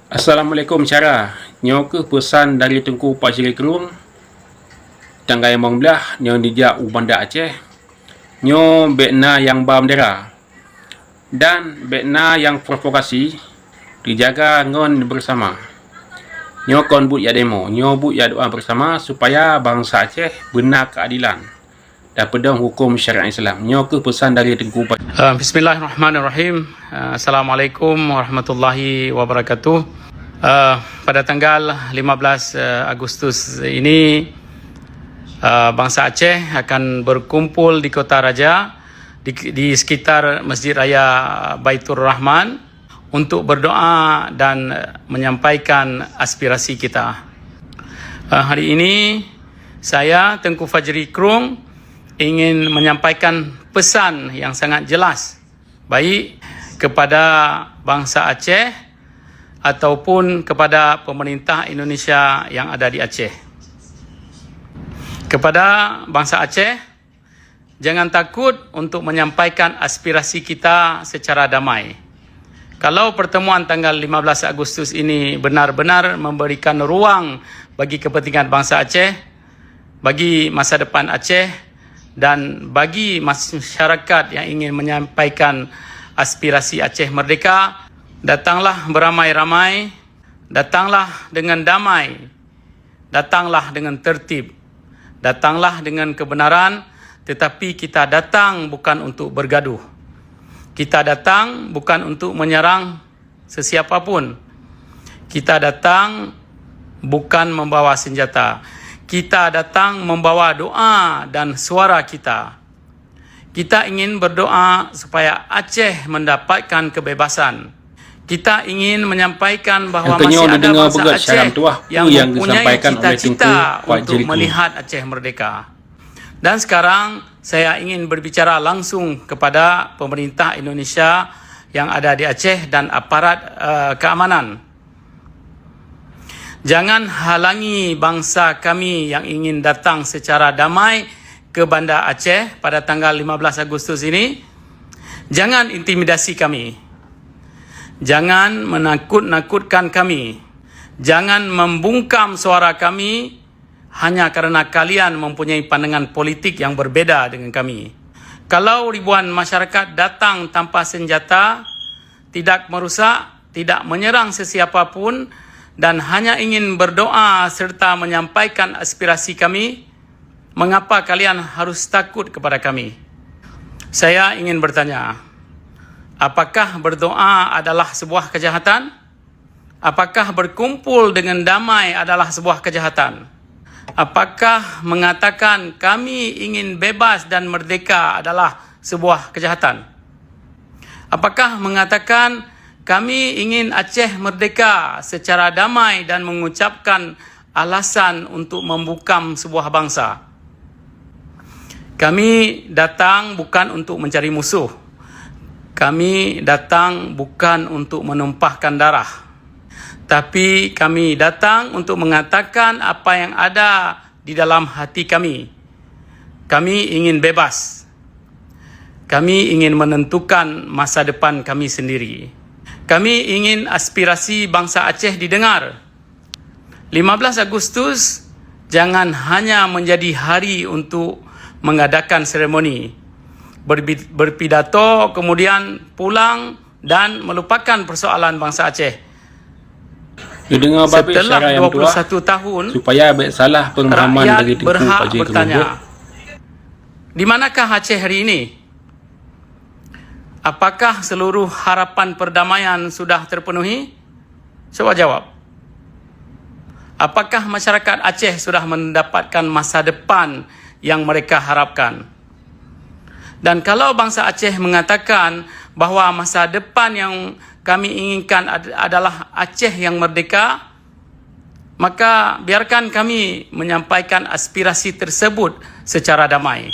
Assalamualaikum cara. Nyo ke pesan dari Tengku Pak Cili Kelung. Tanggai mong belah nyo dijak u Banda Aceh. Nyo bekna yang bendera. Dan bekna yang provokasi dijaga ngon bersama. Nyo kon but ya demo, nyo but ya doa bersama supaya bangsa Aceh benar keadilan dan pedang hukum syariat Islam. Nyo ke pesan dari Tengku Pak. Bismillahirrahmanirrahim. Assalamualaikum warahmatullahi wabarakatuh. Pada tanggal 15 Agustus ini bangsa Aceh akan berkumpul di Kota Raja di sekitar Masjid Raya Baitur Rahman untuk berdoa dan menyampaikan aspirasi kita. Hari ini saya Tengku Fajri Krung ingin menyampaikan pesan yang sangat jelas baik kepada bangsa Aceh ataupun kepada pemerintah Indonesia yang ada di Aceh. Kepada bangsa Aceh, jangan takut untuk menyampaikan aspirasi kita secara damai. Kalau pertemuan tanggal 15 Agustus ini benar-benar memberikan ruang bagi kepentingan bangsa Aceh, bagi masa depan Aceh, dan bagi masyarakat yang ingin menyampaikan aspirasi Aceh merdeka, datanglah beramai-ramai, datanglah dengan damai, datanglah dengan tertib, datanglah dengan kebenaran, tetapi kita datang bukan untuk bergaduh. Kita datang bukan untuk menyerang sesiapapun. Kita datang bukan membawa senjata. Kita datang membawa doa dan suara kita. Kita ingin berdoa supaya Aceh mendapatkan kebebasan. Kita ingin menyampaikan bahawa masih ada bangsa Aceh yang mempunyai cita-cita untuk melihat Aceh merdeka. Dan sekarang saya ingin berbicara langsung kepada pemerintah Indonesia yang ada di Aceh dan aparat keamanan. Jangan halangi bangsa kami yang ingin datang secara damai ke Banda Aceh pada tanggal 15 Agustus ini. Jangan intimidasi kami. Jangan menakut-nakutkan kami. Jangan membungkam suara kami hanya kerana kalian mempunyai pandangan politik yang berbeza dengan kami. Kalau ribuan masyarakat datang tanpa senjata, tidak merusak, tidak menyerang sesiapa pun dan hanya ingin berdoa serta menyampaikan aspirasi kami, mengapa kalian harus takut kepada kami? Saya ingin bertanya, apakah berdoa adalah sebuah kejahatan? Apakah berkumpul dengan damai adalah sebuah kejahatan? Apakah mengatakan kami ingin bebas dan merdeka adalah sebuah kejahatan? Apakah mengatakan kami ingin Aceh merdeka secara damai dan mengucapkan alasan untuk membungkam sebuah bangsa? Kami datang bukan untuk mencari musuh. Kami datang bukan untuk menumpahkan darah, tapi kami datang untuk mengatakan apa yang ada di dalam hati kami. Kami ingin bebas. Kami ingin menentukan masa depan kami sendiri. Kami ingin aspirasi bangsa Aceh didengar. 15 Agustus jangan hanya menjadi hari untuk mengadakan seremoni, berpidato, kemudian pulang dan melupakan persoalan bangsa Aceh. Setelah 21 tahun, supaya salah pemahaman dari Tengku berhak Pak Cili bertanya, di manakah Aceh hari ini? Apakah seluruh harapan perdamaian sudah terpenuhi? Coba jawab. Apakah masyarakat Aceh sudah mendapatkan masa depan yang mereka harapkan? Dan kalau bangsa Aceh mengatakan bahawa masa depan yang kami inginkan adalah Aceh yang merdeka, maka biarkan kami menyampaikan aspirasi tersebut secara damai.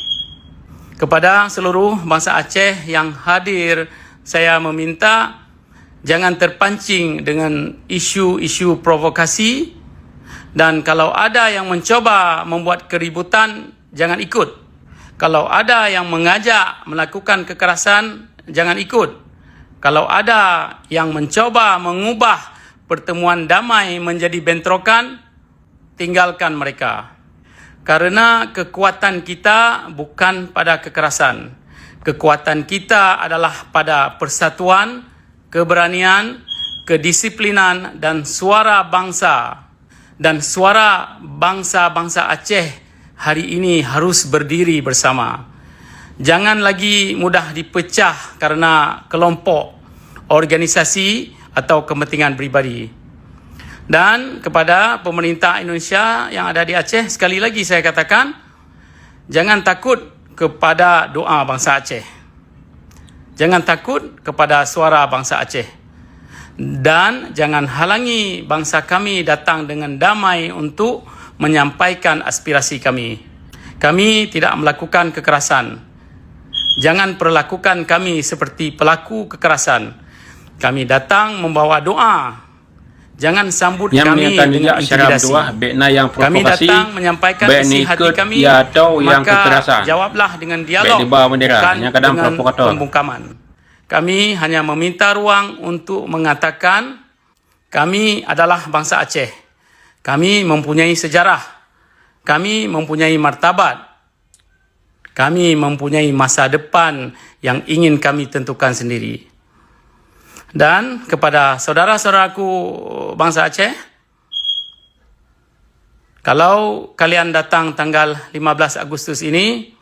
Kepada seluruh bangsa Aceh yang hadir, saya meminta jangan terpancing dengan isu-isu provokasi, dan kalau ada yang mencoba membuat keributan, jangan ikut. Kalau ada yang mengajak melakukan kekerasan, jangan ikut. Kalau ada yang mencoba mengubah pertemuan damai menjadi bentrokan, tinggalkan mereka. Karena kekuatan kita bukan pada kekerasan. Kekuatan kita adalah pada persatuan, keberanian, kedisiplinan dan suara bangsa. Dan suara bangsa-bangsa Aceh hari ini harus berdiri bersama. Jangan lagi mudah dipecah karena kelompok, organisasi atau kepentingan pribadi. Dan kepada pemerintah Indonesia yang ada di Aceh, sekali lagi saya katakan, jangan takut kepada doa bangsa Aceh. Jangan takut kepada suara bangsa Aceh. Dan jangan halangi bangsa kami datang dengan damai untuk menyampaikan aspirasi kami. Kami tidak melakukan kekerasan. Jangan perlakukan kami seperti pelaku kekerasan. Kami datang membawa doa. Jangan sambut yang kami dengan intimidasi. Yang kami datang menyampaikan isi hati kami, atau yang maka kekerasan. Jawablah dengan dialog, bukan yang kadang dengan provokator. pembungkaman. Kami hanya meminta ruang untuk mengatakan kami adalah bangsa Aceh. Kami mempunyai sejarah. Kami mempunyai martabat. Kami mempunyai masa depan yang ingin kami tentukan sendiri. Dan kepada saudara-saudaraku bangsa Aceh, kalau kalian datang tanggal 15 Agustus ini,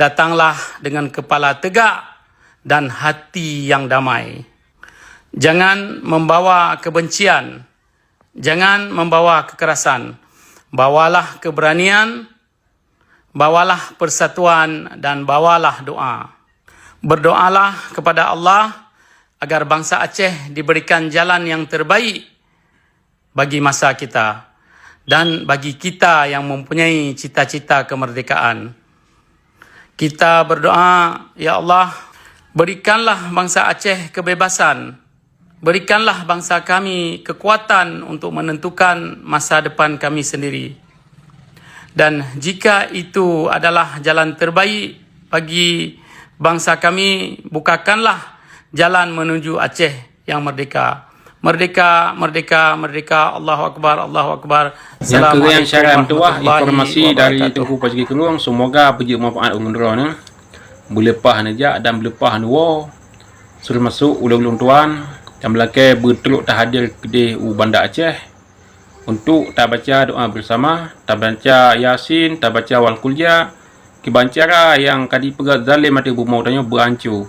datanglah dengan kepala tegak dan hati yang damai. Jangan membawa kebencian, jangan membawa kekerasan. Bawalah keberanian, bawalah persatuan dan bawalah doa. Berdoalah kepada Allah agar bangsa Aceh diberikan jalan yang terbaik bagi masa kita dan bagi kita yang mempunyai cita-cita kemerdekaan. Kita berdoa, ya Allah, berikanlah bangsa Aceh kebebasan. Berikanlah bangsa kami kekuatan untuk menentukan masa depan kami sendiri. Dan jika itu adalah jalan terbaik bagi bangsa kami, bukakanlah jalan menuju Aceh yang merdeka. Merdeka, merdeka, merdeka. Allahu Akbar, Allahu Akbar. Yang kalian syarah informasi dari Tengku Pajiki Keluang, semoga berjaya manfaat undur ni. Berlepah nejak dan berlepah nuwa. Suruh masuk ulung-ulung tuan yang belakang berteluk tak hadir di Bandar Aceh untuk tak baca doa bersama, tak baca Yasin, tak baca wal kuliah. Kebancara yang kadi pegat zalim mati bumau tanya berancur.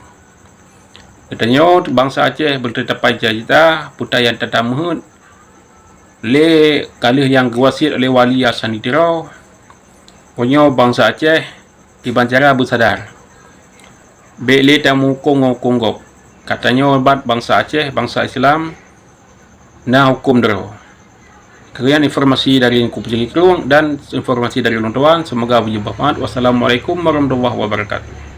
Katanya bangsa Aceh bertetapai cita putai yang tetamahut le kalih yang gewasit oleh wali Hasan Itirau. Punya bangsa Aceh di Bancara bersadar. Bele tamu konggok. Katanya bangsa Aceh, bangsa Islam na hukum dero. Kalian informasi dari Kupjeli Keluang dan informasi dari Lontoan, semoga bermanfaat. Wassalamualaikum warahmatullahi wabarakatuh.